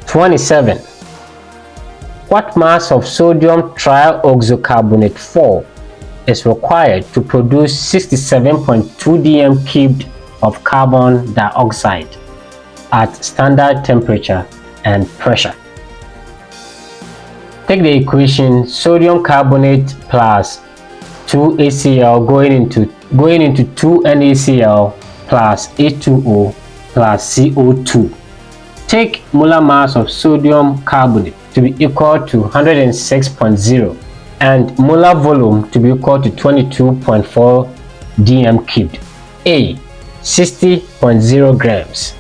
27. What mass of sodium trioxocarbonate 4 is required to produce 67.2 dm cubed of carbon dioxide at standard temperature and pressure? Take the equation sodium carbonate plus 2HCl going into 2NaCl plus H2O plus CO2. Take molar mass of sodium carbonate to be equal to 106.0 and molar volume to be equal to 22.4 dm cubed. A. 60.0 grams.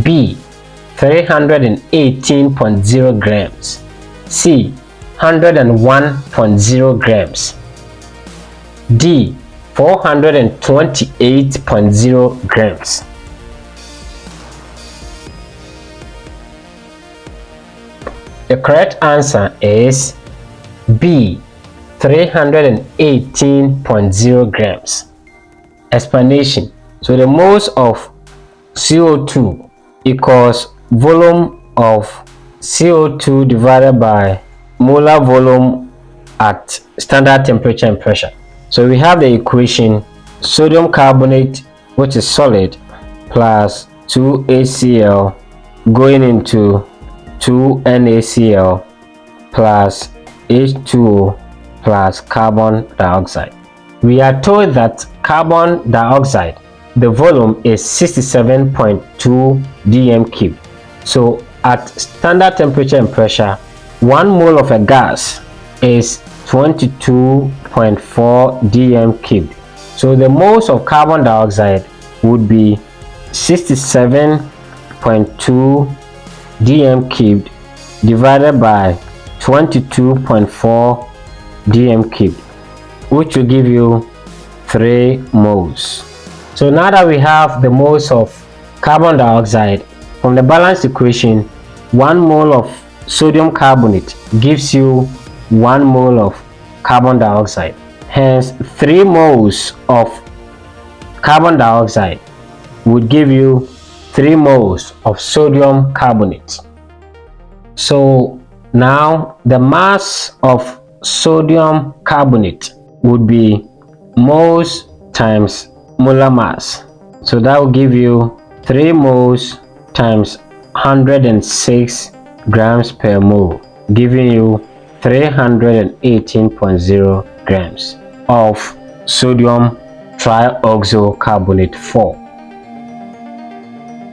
B. 318.0 grams. C. 101.0 grams. D. 428.0 grams. The correct answer is B. 318.0 grams. Explanation. So the moles of CO2 equals volume of CO2 divided by molar volume at standard temperature and pressure. So we have the equation sodium carbonate, which is solid, plus 2HCl going into 2NaCl plus H2O plus carbon dioxide. We are told that carbon dioxide, the volume is 67.2 dm cubed. So at standard temperature and pressure, 1 mole of a gas is 22.4 dm cubed. So the moles of carbon dioxide would be 67.2 dm cubed divided by 22.4 dm cubed, which will give you 3 moles. So now that we have the moles of carbon dioxide, from the balanced equation, 1 mole of sodium carbonate gives you 1 mole of carbon dioxide. Hence, 3 moles of carbon dioxide would give you 3 moles of sodium carbonate. So now the mass of sodium carbonate would be moles times molar mass. So that will give you 3 moles times 106 grams per mole, giving you 318.0 grams of sodium trioxocarbonate 4.